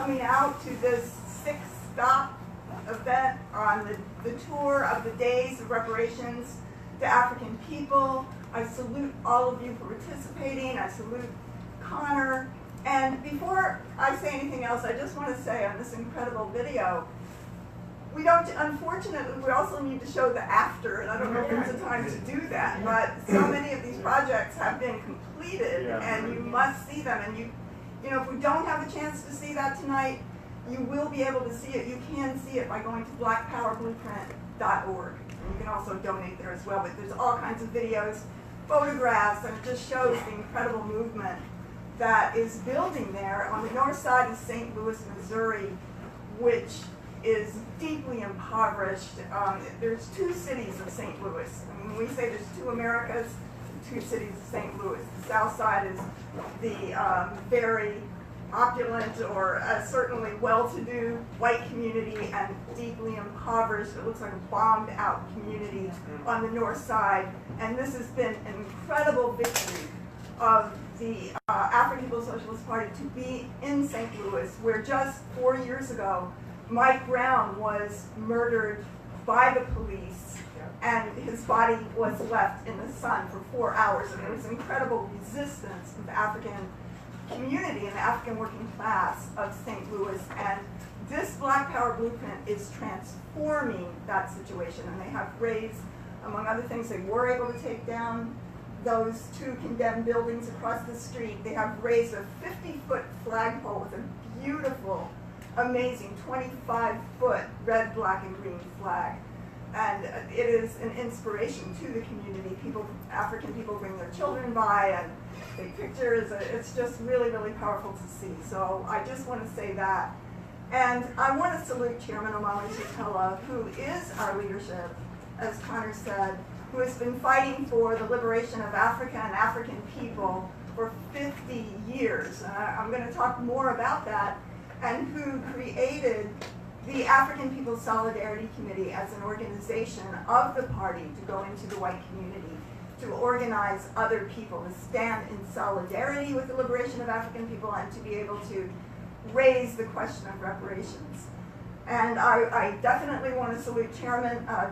coming out to this 6-stop event on the tour of the Days of Reparations to African People. I salute all of you for participating. I salute Connor. And before I say anything else, I just want to say on this incredible video, we don't, unfortunately, we also need to show the after, and I don't know if there's a time to do that, but so many of these projects have been completed, and you must see them. And you know, if we don't have a chance to see that tonight, you will be able to see it. You can see it by going to blackpowerblueprint.org. And you can also donate there as well, but there's all kinds of videos, photographs, and it just shows the incredible movement that is building there on the north side of St. Louis, Missouri, which is deeply impoverished. There's 2 cities of St. Louis. I mean, we say there's 2 Americas, 2 cities of St. Louis. The south side is the very opulent or certainly well-to-do white community, and deeply impoverished, it looks like a bombed out community on the north side. And this has been an incredible victory of the African People's Socialist Party to be in St. Louis, where just 4 years ago, Mike Brown was murdered by the police, and his body was left in the sun for 4 hours. And there was incredible resistance of the African community and the African working class of St. Louis. And this Black Power Blueprint is transforming that situation. And they have raised, among other things, they were able to take down those 2 condemned buildings across the street. They have raised a 50-foot flagpole with a beautiful, amazing 25-foot red, black, and green flag. And it is an inspiration to the community. People, African people bring their children by and take pictures. It's just really, really powerful to see. So I just want to say that. And I want to salute Chairman Omali Yeshitela, who is our leadership, as Connor said, who has been fighting for the liberation of Africa and African people for 50 years. And I'm going to talk more about that, and who created the African People's Solidarity Committee as an organization of the party to go into the white community, to organize other people, to stand in solidarity with the liberation of African people, and to be able to raise the question of reparations. And I definitely want to salute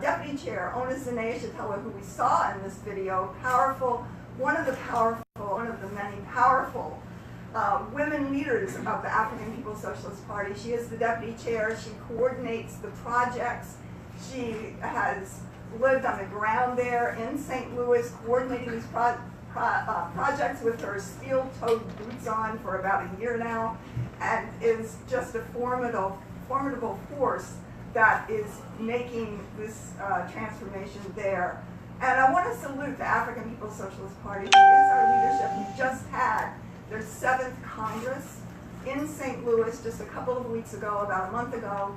Deputy Chair Ona Yeshitela, who we saw in this video, one of the many powerful women leaders of the African People's Socialist Party. She is the deputy chair. She coordinates the projects. She has lived on the ground there in St. Louis, coordinating these projects with her steel-toed boots on for about a year now, and is just a formidable force that is making this transformation there. And I want to salute the African People's Socialist Party, who is our leadership. We just had their 7th Congress in St. Louis just a couple of weeks ago, about a month ago,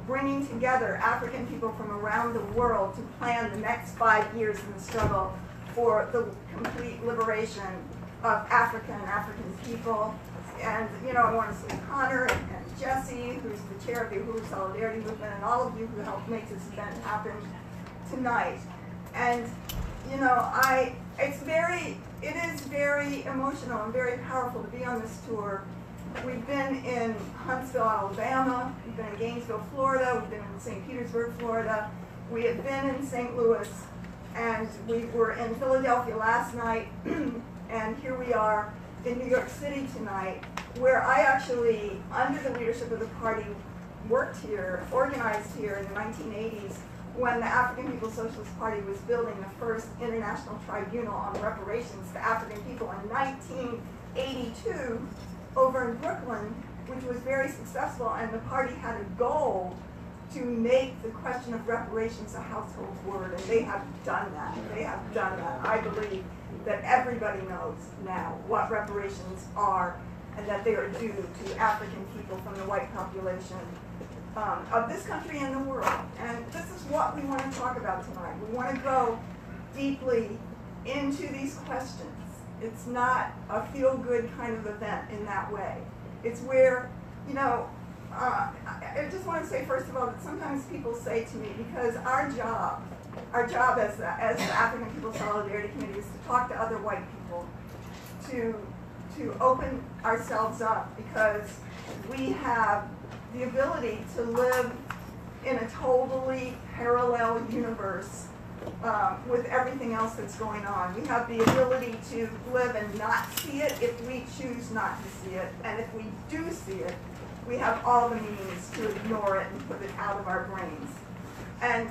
bringing together African people from around the world to plan the next 5 years in the struggle for the complete liberation of Africa and African people. And, you know, I want to salute Connor and Jesse, who's the chair of the Uhuru Solidarity Movement, and all of you who helped make this event happen tonight. And, you know, it is very emotional and very powerful to be on this tour. We've been in Huntsville, Alabama. We've been in Gainesville, Florida. We've been in St. Petersburg, Florida. We have been in St. Louis, and we were in Philadelphia last night, and here we are in New York City tonight, where I actually, under the leadership of the party, worked here, organized here in the 1980s, when the African People's Socialist Party was building the first international tribunal on reparations to African people in 1982 over in Brooklyn, which was very successful, and the party had a goal to make the question of reparations a household word, and they have done that. They have done that. I believe that everybody knows now what reparations are, and that they are due to African people from the white population of this country and the world. And this is what we want to talk about tonight. We want to go deeply into these questions. It's not a feel-good kind of event in that way. It's where, you know, I just want to say, first of all, that sometimes people say to me, because our job as the African People's Solidarity Committee is to talk to other white people, to to open ourselves up because we have the ability to live in a totally parallel universe with everything else that's going on. We have the ability to live and not see it if we choose not to see it. And if we do see it, we have all the means to ignore it and put it out of our brains. And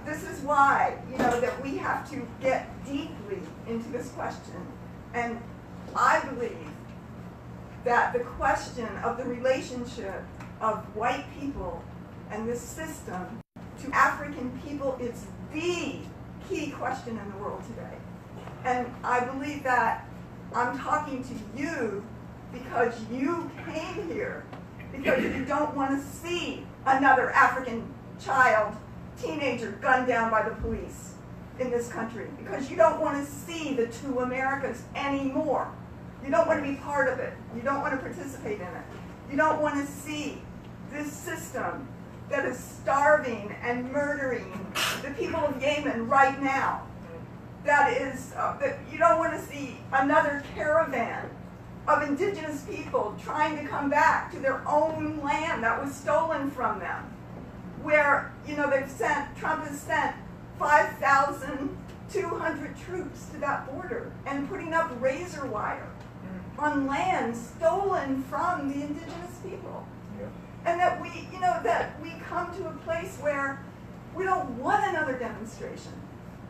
this is why, that we have to get deeply into this question. And I believe that the question of the relationship of white people and this system to African people is the key question in the world today. And I believe that I'm talking to you because you came here, because you don't want to see another African child, teenager, gunned down by the police in this country, because you don't want to see the two Americas anymore. You don't want to be part of it. You don't want to participate in it. You don't want to see this system that is starving and murdering the people of Yemen right now. That you don't want to see another caravan of indigenous people trying to come back to their own land that was stolen from them. Where, Trump has sent 5,200 troops to that border and putting up razor wire on land stolen from the indigenous people. Yeah. And that we come to a place where we don't want another demonstration.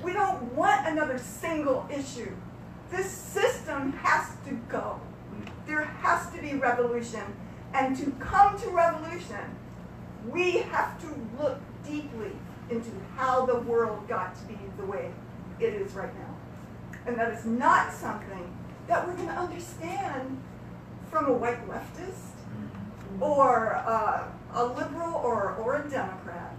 We don't want another single issue. This system has to go. There has to be revolution. And to come to revolution, we have to look deeply into how the world got to be the way it is right now. And that is not something that we're going to understand from a white leftist or a liberal or a Democrat.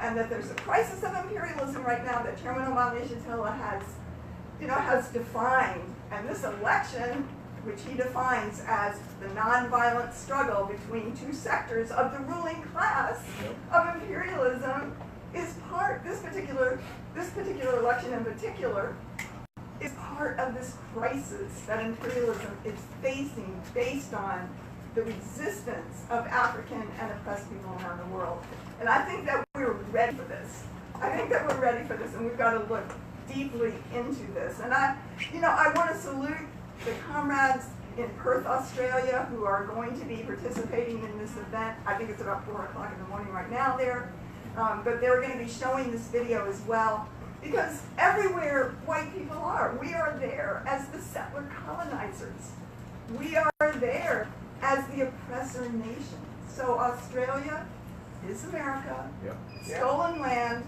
And that there's a crisis of imperialism right now that Chairman Omali Yeshitela has defined. And this election, which he defines as the nonviolent struggle between two sectors of the ruling class of imperialism, is part, this particular election in particular, is part of this crisis that imperialism is facing based on the resistance of African and oppressed people around the world. And I think that we're ready for this. I think that we're ready for this, and we've got to look deeply into this. And I want to salute the comrades in Perth, Australia, who are going to be participating in this event. I think it's about 4 o'clock in the morning right now there. But they're going to be showing this video as well. Because everywhere white people are, we are there as the settler colonizers. We are there as the oppressor nation. So Australia is America, stolen land,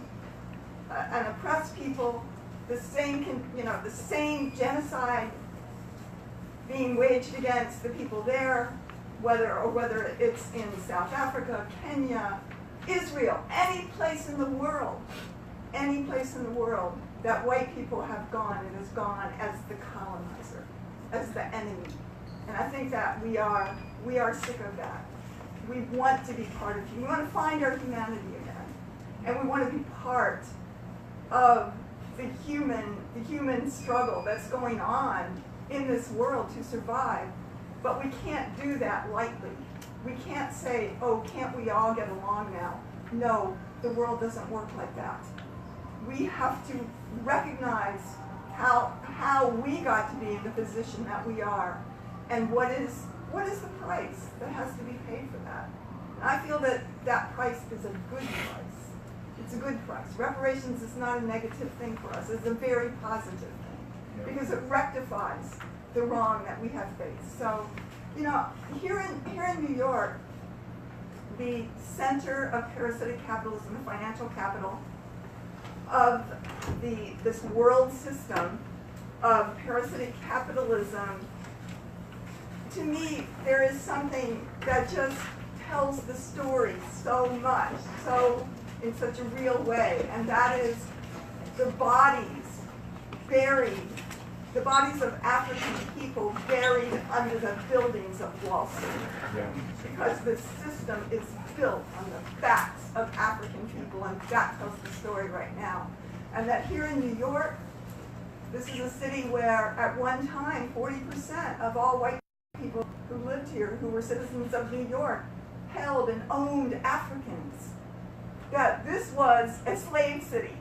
an oppressed people, the same genocide being waged against the people there, whether it's in South Africa, Kenya, Israel, any place in the world that white people have gone, it has gone as the colonizer, as the enemy. And I think that we are sick of that. We want to be part of it. We want to find our humanity again. And we want to be part of the human struggle that's going on in this world to survive. But we can't do that lightly. We can't say, oh, can't we all get along now? No, the world doesn't work like that. We have to recognize how we got to be in the position that we are, and what is the price that has to be paid for that. And I feel that that price is a good price. It's a good price. Reparations is not a negative thing for us. It's a very positive thing because it rectifies the wrong that we have faced. So, here in New York, the center of parasitic capitalism, the financial capital of this world system of parasitic capitalism, to me, there is something that just tells the story so much, in such a real way, and that is the bodies of African people buried under the buildings of Wall Street. Because the system is built on the backs of African people, and that tells the story right now. And that here in New York, This is a city where at one time 40% of all white people who lived here, who were citizens of New York, held and owned Africans. That this was a slave city.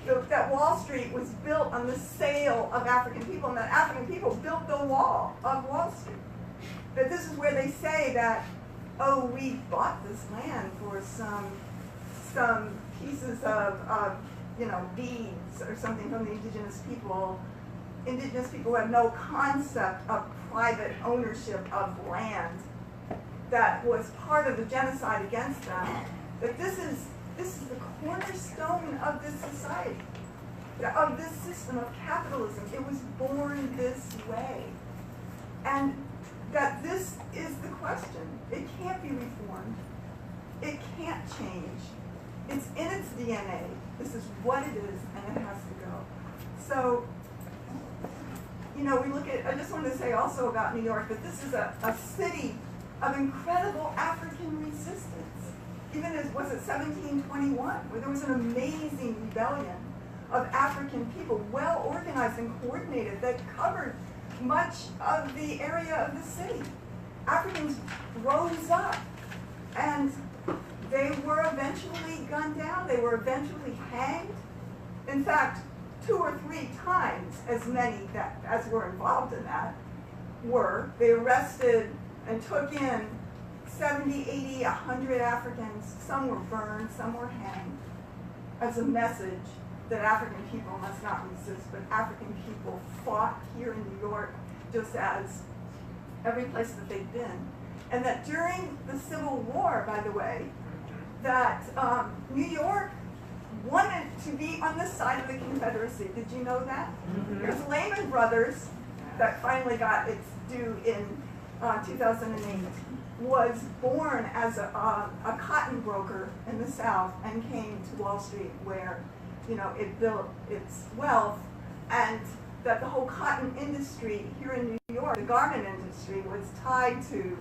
That Wall Street was built on the sale of African people, and that African people built the wall of Wall Street. That this is where they say that, oh, we bought this land for some pieces of beads or something from the indigenous people. Indigenous people have no concept of private ownership of land that was part of the genocide against them. That this is the cornerstone of this society, of this system of capitalism. It was born this way. And that this is the question. It can't be reformed. It can't change. It's in its DNA. This is what it is, and it has to go. So, we look at, I just wanted to say also about New York that this is a city of incredible African resistance. Even as was it 1721, where there was an amazing rebellion of African people, well organized and coordinated, that covered much of the area of the city. Africans rose up, and they were eventually gunned down. They were eventually hanged. In fact, 2 or 3 times as many as were involved in that were. They arrested and took in 70, 80, 100 Africans. Some were burned, some were hanged, as a message that African people must not resist, but African people fought here in New York just as every place that they've been. And that during the Civil War, by the way, that New York wanted to be on the side of the Confederacy. Did you know that? Mm-hmm. There's Lehman Brothers that finally got its due in 2008, was born as a cotton broker in the South and came to Wall Street where, it built its wealth, and that the whole cotton industry here in New York, the garment industry, was tied to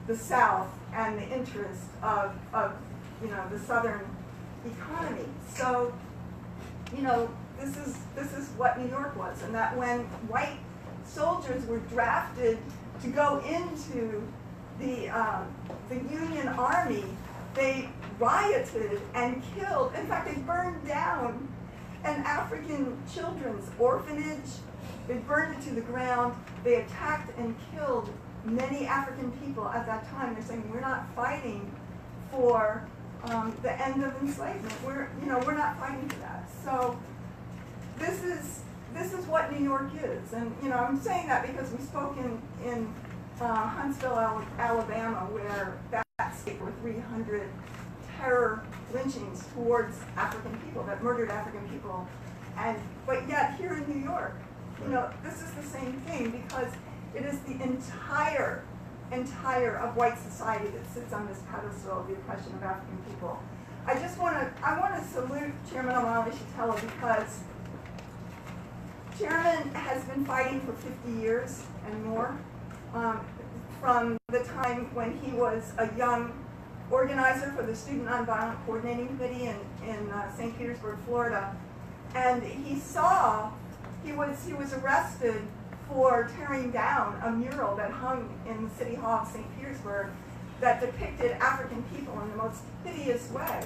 the South and the interest of the Southern economy. So, this is what New York was, and that when white soldiers were drafted to go into the Union Army, they rioted and killed. In fact, they burned down an African children's orphanage. They burned it to the ground. They attacked and killed many African people at that time. They're saying, we're not fighting for the end of enslavement. We're not fighting for that. So this is what New York is. And I'm saying that because we spoke in Huntsville, Alabama, where that state were 300 terror lynchings towards African people that murdered African people. But yet here in New York, this is the same thing, because it is the entire of white society that sits on this pedestal of the oppression of African people. I want to salute Chairman Omali Shatella, because Chairman has been fighting for 50 years and more, from the time when he was a young organizer for the Student Nonviolent Coordinating Committee in St. Petersburg, Florida. And he was arrested for tearing down a mural that hung in the City Hall of St. Petersburg that depicted African people in the most hideous way,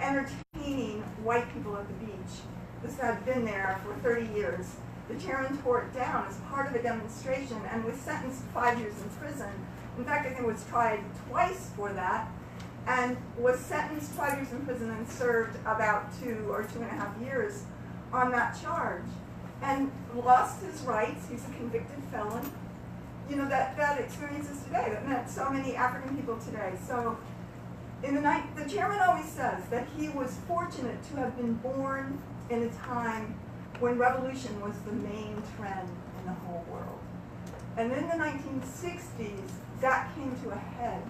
entertaining white people at the beach. This had been there for 30 years. The chairman tore it down as part of a demonstration and was sentenced to 5 years in prison. In fact, I think was tried twice for that, and was sentenced 5 years in prison and served about 2 or 2.5 years on that charge, and lost his rights. He's a convicted felon. That experiences today, that meant so many African people today. So the chairman always says that he was fortunate to have been born in a time when revolution was the main trend in the whole world. And in the 1960s, that came to a head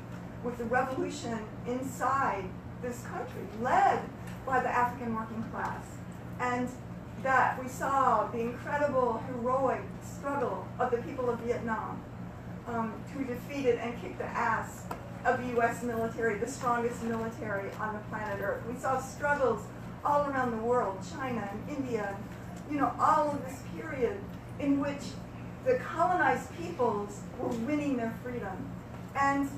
with the revolution inside this country, led by the African working class. And that we saw the incredible, heroic struggle of the people of Vietnam, who defeated and kicked the ass of the U.S. military, the strongest military on the planet Earth. We saw struggles all around the world, China and India, you know, all of this period in which the colonized peoples were winning their freedom. And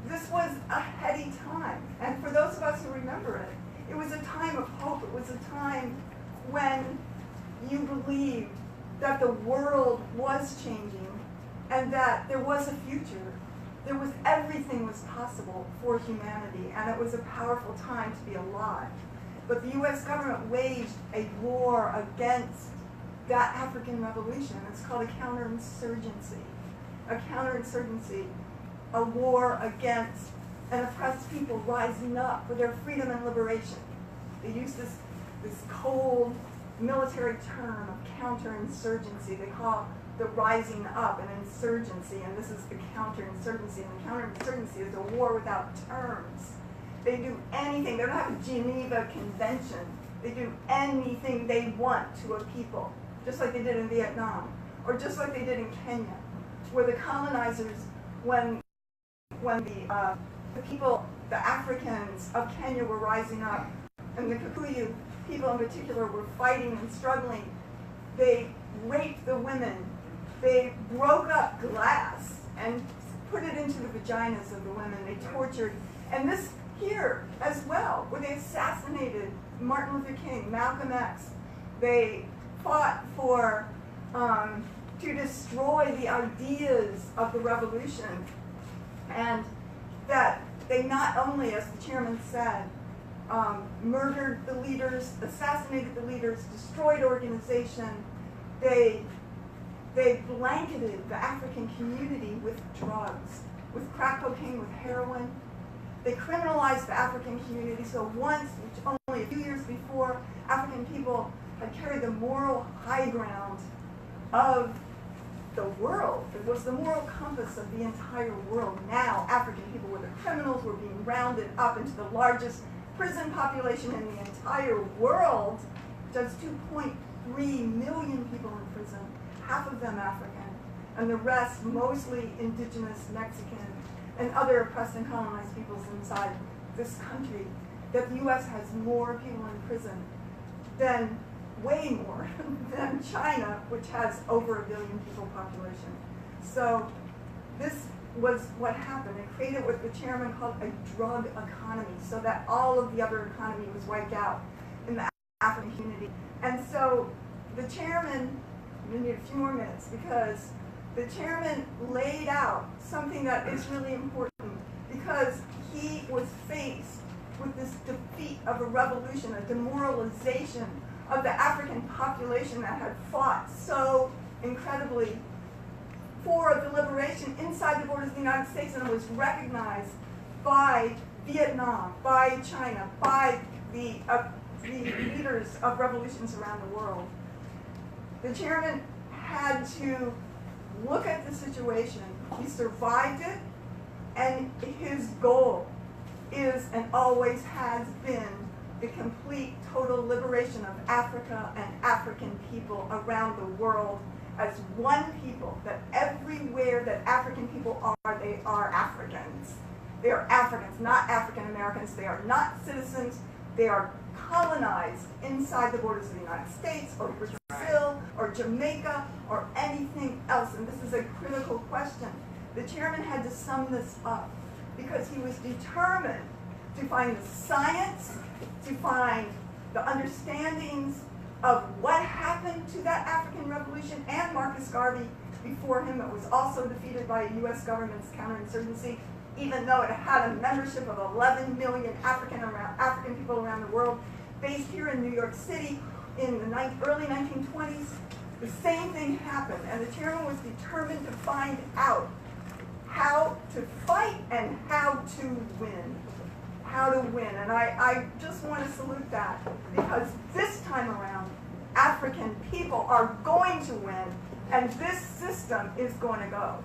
this was a heady time. And for those of us who remember it, it was a time of hope. It was a time when you believed that the world was changing and that there was a future. There was, everything was possible for humanity, and it was a powerful time to be alive. But the US government waged a war against that African revolution. It's called a counterinsurgency. A counterinsurgency, a war against an oppressed people rising up for their freedom and liberation. They use this cold military term of counterinsurgency. They call the rising up an insurgency, and this is the counterinsurgency. And the counterinsurgency is a war without terms. They do anything. They don't have a Geneva Convention. They do anything they want to a people, just like they did in Vietnam, or just like they did in Kenya, where the colonizers, when the people, the Africans of Kenya were rising up, and the Kikuyu people in particular were fighting and struggling, they raped the women. They broke up glass and put it into the vaginas of the women. They tortured. And this here as well, where they assassinated Martin Luther King, Malcolm X. They fought for, to destroy the ideas of the revolution. And that they not only, as the chairman said, murdered the leaders, assassinated the leaders, destroyed organization. They blanketed the African community with drugs, with crack cocaine, with heroin. They criminalized the African community. So once, only a few years before, African people had carried the moral high ground of the world. It was the moral compass of the entire world. Now, African people were the criminals, were being rounded up into the largest prison population in the entire world. Just 2.3 million people in prison, half of them African, and the rest mostly indigenous, Mexican, and other oppressed and colonized peoples inside this country. That the US has more people in prison than, way more, than China, which has over 1 billion people population. So this was what happened. It created what the chairman called a drug economy, so that all of the other economy was wiped out in the African community. And so the chairman, we need a few more minutes, because the chairman laid out something that is really important, because he was faced with this defeat of a revolution, a demoralization of the African population that had fought so incredibly for the liberation inside the borders of the United States, and it was recognized by Vietnam, by China, by the leaders of revolutions around the world. The chairman had to look at the situation. He survived it, and his goal is and always has been the complete, total liberation of Africa and African people around the world as one people, that everywhere that African people are, they are Africans. They are Africans, not African Americans. They are not citizens. They are colonized inside the borders of the United States or Brazil or Jamaica or anything else. And this is a critical question. The chairman had to sum this up because he was determined to find the science, to find the understandings of what happened to that African revolution, and Marcus Garvey before him. It was also defeated by a U.S. government's counterinsurgency, even though it had a membership of 11 million African people around the world, based here in New York City in the early 1920s. The same thing happened, and the chairman was determined to find out how to fight and how to win. How to win. And I just want to salute that, because this time around, African people are going to win, and this system is going to go.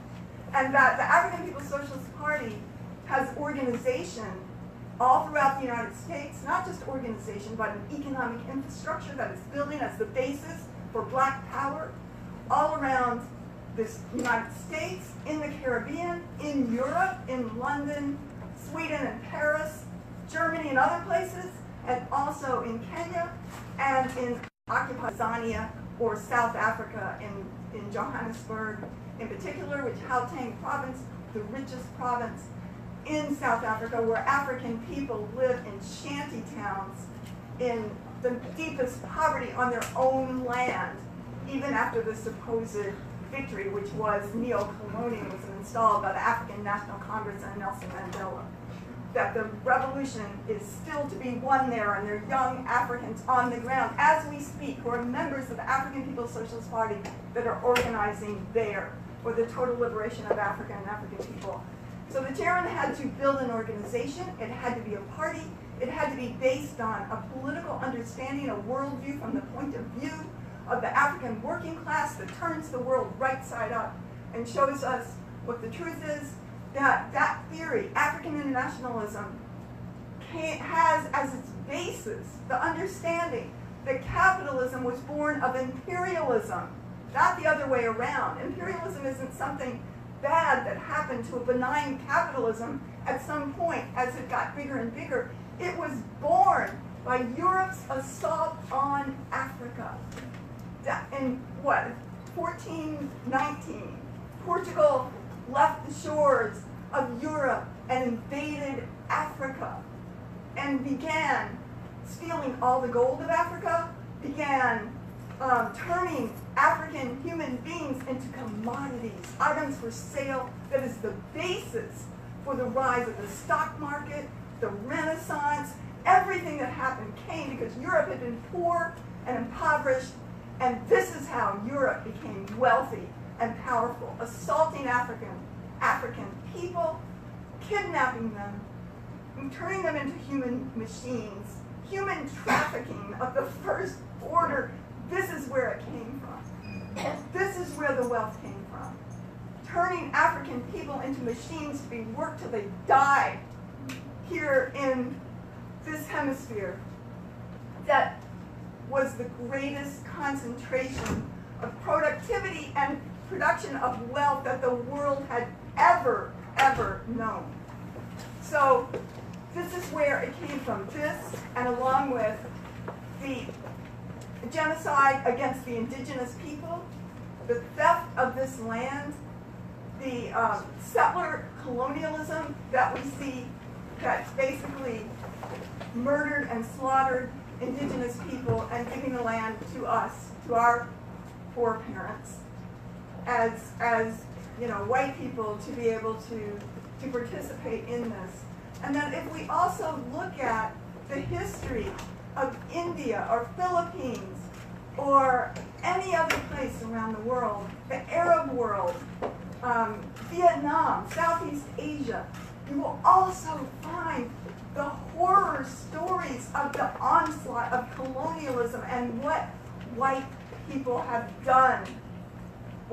And that the African People's Socialist Party has organization all throughout the United States, not just organization, but an economic infrastructure that is building as the basis for black power all around this United States, in the Caribbean, in Europe, in London, Sweden and Paris, Germany and other places. and also in Kenya and in occupied Tanzania or South Africa in Johannesburg in particular, which Gauteng province, the richest province in South Africa, where African people live in shanty towns in the deepest poverty on their own land, even after the supposed victory, which was neo-colonialism installed by the African National Congress and Nelson Mandela. That the revolution is still to be won there, and there are young Africans on the ground as we speak who are members of the African People's Socialist Party that are organizing there for the total liberation of Africa and African people. So the chairman had to build an organization, it had to be a party, it had to be based on a political understanding, a worldview from the point of view of the African working class that turns the world right side up and shows us what the truth is, that theory, African internationalism, has as its basis the understanding that capitalism was born of imperialism, not the other way around. Imperialism isn't something bad that happened to a benign capitalism at some point as it got bigger and bigger. It was born by Europe's assault on Africa. In what, 1419, Portugal left the shores of Europe and invaded Africa and began stealing all the gold of Africa, began turning African human beings into commodities, items for sale. That is the basis for the rise of the stock market, the Renaissance. Everything that happened came because Europe had been poor and impoverished, and this is how Europe became wealthy and powerful, assaulting African people, kidnapping them, and turning them into human machines, human trafficking of the first order. This is where it came from. This is where the wealth came from. Turning African people into machines to be worked till they die here in this hemisphere. That was the greatest concentration of productivity and production of wealth that the world had ever known. So this is where it came from. This, and along with the genocide against the indigenous people, the theft of this land, the settler colonialism that we see that basically murdered and slaughtered indigenous people and giving the land to us, to our poor parents, as you know, white people to be able to participate in this. And then if we also look at the history of India or Philippines or any other place around the world, the Arab world, Vietnam, Southeast Asia, you will also find the horror stories of the onslaught of colonialism and what white people have done.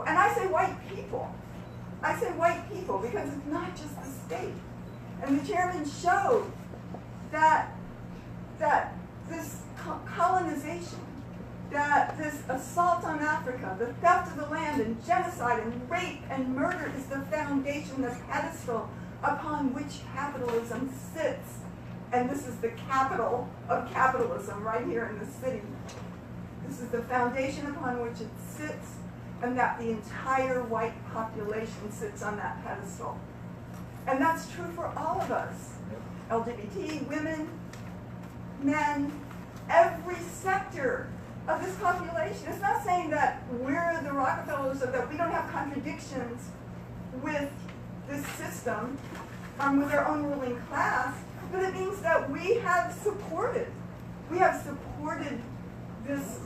And I say white people. I say white people because it's not just the state. And the chairman showed that this colonization, that this assault on Africa, the theft of the land and genocide and rape and murder is the foundation, the pedestal upon which capitalism sits. And this is the capital of capitalism right here in the city. This is the foundation upon which it sits, and that the entire white population sits on that pedestal. And that's true for all of us. LGBT, women, men, every sector of this population. It's not saying that we're the Rockefellers or that we don't have contradictions with this system, with our own ruling class, but it means that we have supported this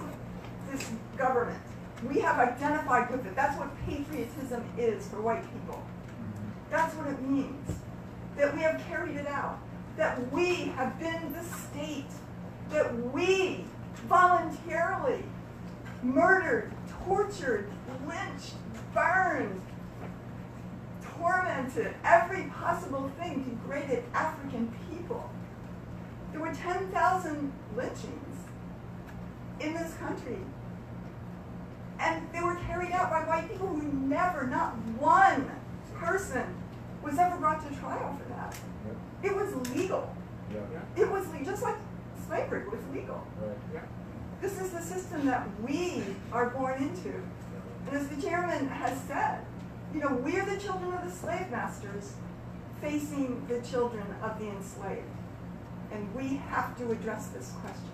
government. We have identified with it. That's what patriotism is for white people. That's what it means. That we have carried it out. That we have been the state. That we voluntarily murdered, tortured, lynched, burned, tormented, every possible thing degraded African people. There were 10,000 lynchings in this country. And they were carried out by white people who never, not one person, was ever brought to trial for that. It was legal. It was legal, just like slavery was legal. Right. Yeah. This is the system that we are born into. And as the chairman has said, you know, we're the children of the slave masters facing the children of the enslaved. And we have to address this question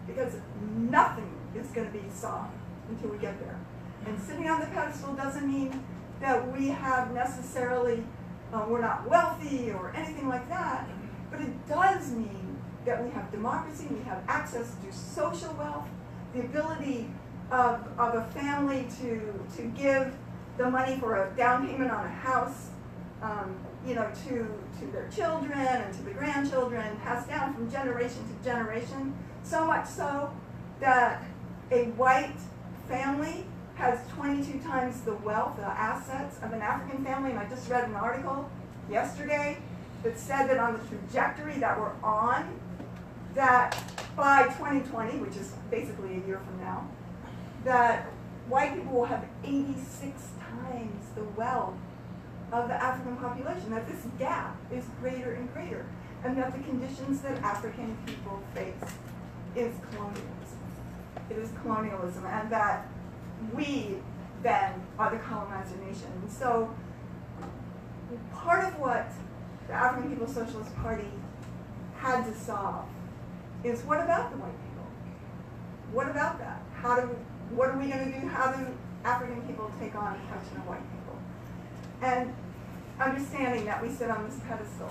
because nothing is going to be solved until we get there. And sitting on the pedestal doesn't mean that we have necessarily, we're not wealthy or anything like that, but it does mean that we have democracy, we have access to social wealth, the ability of a family to give the money for a down payment on a house, you know, to their children and to the grandchildren, passed down from generation to generation, so much so that a white family has 22 times the wealth, the assets of an African family. And I just read an article yesterday that said that on the trajectory that we're on, that by 2020, which is basically a year from now, that white people will have 86 times the wealth of the African population, that this gap is greater and greater, and that the conditions that African people face is colonialism. It is colonialism, and that we then are the colonizer nation. And so part of what the African People's Socialist Party had to solve is, what about the white people? What about that? What are we going to do? How do African people take on the question of white people? And understanding that we sit on this pedestal.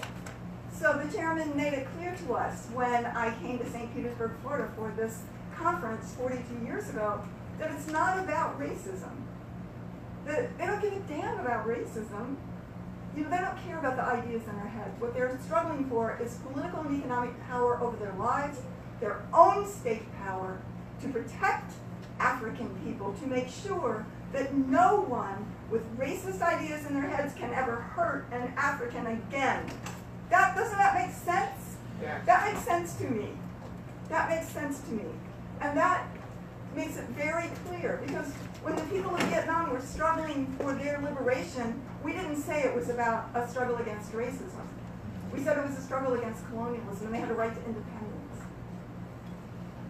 So the chairman made it clear to us when I came to St. Petersburg, Florida for this conference 42 years ago, that it's not about racism. That they don't give a damn about racism. You know, they don't care about the ideas in their heads. What they're struggling for is political and economic power over their lives, their own state power, to protect African people, to make sure that no one with racist ideas in their heads can ever hurt an African again. Doesn't that make sense? Yeah. That makes sense to me. That makes sense to me. And that makes it very clear, because when the people in Vietnam were struggling for their liberation, we didn't say it was about a struggle against racism. We said it was a struggle against colonialism, and they had a right to independence.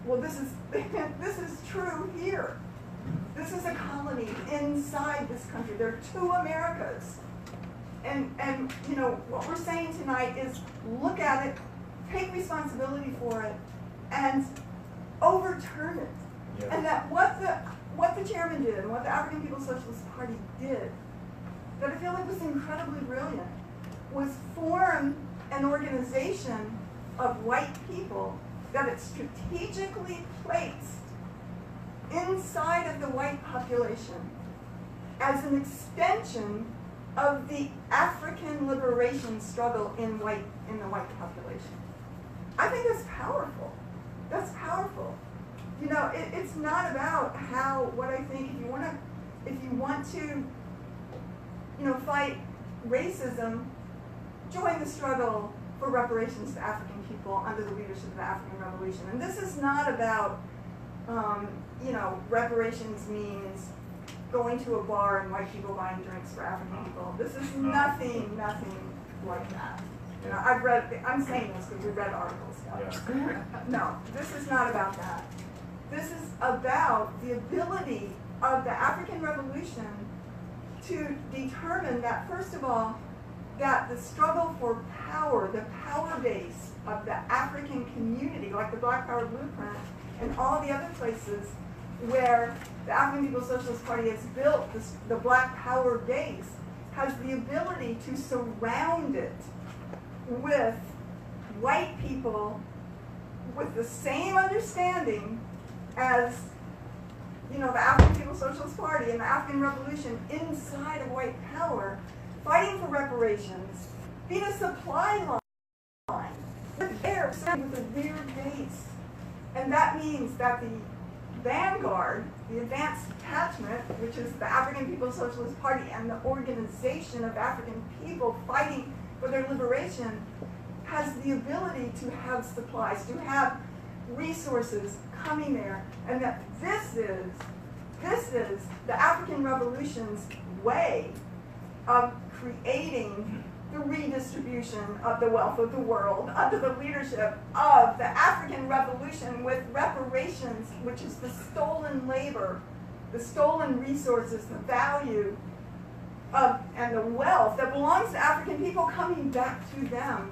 Well, this is true here. This is a colony inside this country. There are two Americas. And you know, what we're saying tonight is look at it, take responsibility for it, and overturn it. Yeah. And that what the chairman did and what the African People's Socialist Party did, that I feel like was incredibly brilliant, was form an organization of white people that it strategically placed inside of the white population as an extension of the African liberation struggle in the white population. I think that's powerful. That's powerful. You know, it's not about what I think. If you want to, you know, fight racism, join the struggle for reparations to African people under the leadership of the African Revolution. And this is not about, you know, reparations means going to a bar and white people buying drinks for African people. This is nothing like that. You know, I'm saying this because we read articles about it. No, this is not about that. This is about the ability of the African Revolution to determine that, first of all, that the struggle for power, the power base of the African community, like the Black Power Blueprint and all the other places where the African People's Socialist Party has built the Black Power base, has the ability to surround it with white people with the same understanding as, you know, the African People's Socialist Party and the African Revolution inside of white power, fighting for reparations, being a supply line, with a rear base. And that means that the vanguard, the advanced detachment, which is the African People's Socialist Party and the organization of African people fighting for their liberation, has the ability to have supplies, to have resources coming there, and that this is the African Revolution's way of creating the redistribution of the wealth of the world under the leadership of the African Revolution with reparations, which is the stolen labor, the stolen resources, the value of, and the wealth that belongs to African people coming back to them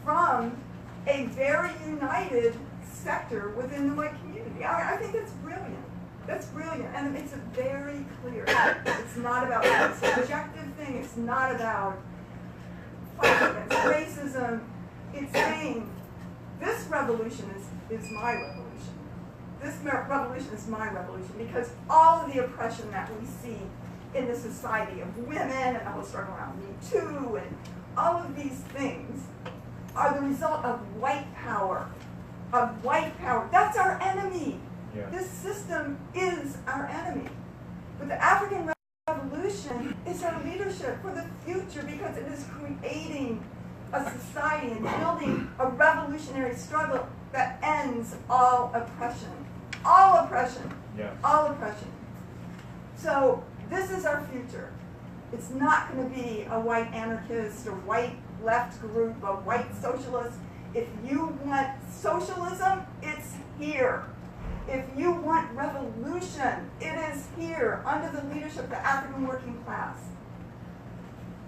from a very united sector within the white community. I think that's brilliant. That's brilliant, and it makes it very clear. It's not about a subjective thing. It's not about fighting against racism. It's saying this revolution is my revolution. This revolution is my revolution because all of the oppression that we see in the society of women and the whole struggle around Me Too and all of these things are the result of white power. Of white power. That's our enemy. Yeah. This system is our enemy. But the African Revolution is our leadership for the future because it is creating a society and building a revolutionary struggle that ends all oppression. All oppression. Yeah. All oppression. So this is our future. It's not going to be a white anarchist or white left group, a white socialist. If you want socialism, it's here. If you want revolution, it is here under the leadership of the African working class.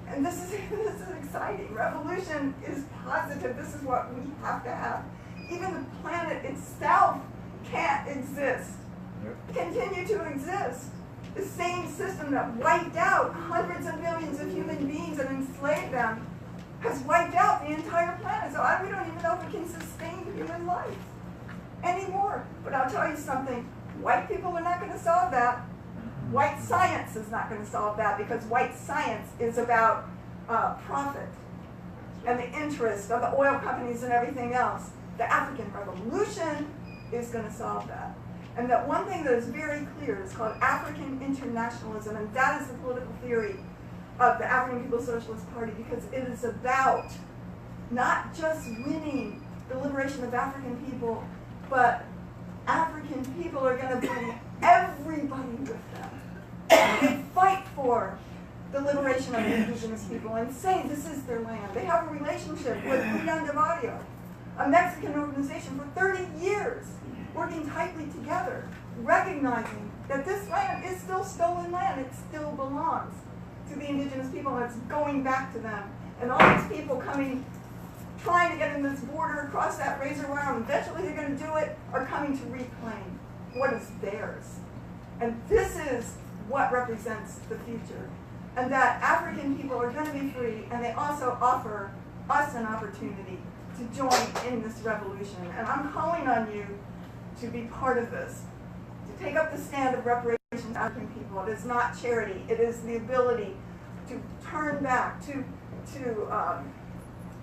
And this is exciting. Revolution is positive. This is what we have to have. Even the planet itself can't exist. Continue to exist. The same system that wiped out hundreds of millions of human beings and enslaved them has wiped out the entire planet. So we don't even know if it can sustain human life anymore. But I'll tell you something, white people are not going to solve that. White science is not going to solve that because white science is about profit and the interest of the oil companies and everything else. The African Revolution is going to solve that. And that one thing that is very clear is called African internationalism, and that is the political theory of the African People's Socialist Party because it is about not just winning the liberation of African people, but African people are going to bring everybody with them. They fight for the liberation of the indigenous people and say this is their land. They have a relationship with Unión de Barrio, a Mexican organization for 30 years, working tightly together, recognizing that this land is still stolen land. It still belongs to the indigenous people, and it's going back to them. And all these people coming, trying to get in this border, across that razor wire, and eventually they're going to do it, are coming to reclaim what is theirs. And this is what represents the future. And that African people are going to be free, and they also offer us an opportunity to join in this revolution. And I'm calling on you to be part of this, to take up the stand of reparations to African people. It is not charity. It is the ability to turn back, to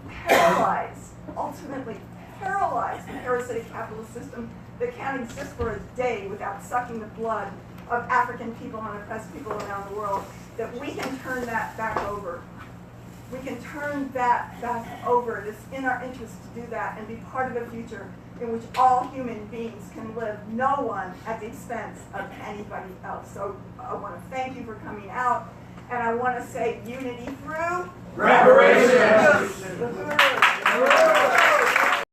paralyze, ultimately paralyze the parasitic capitalist system that can't exist for a day without sucking the blood of African people and oppressed people around the world, that we can turn that back over. We can turn that back over. It is in our interest to do that and be part of a future in which all human beings can live, no one at the expense of anybody else. So I want to thank you for coming out, and I want to say unity through reparations.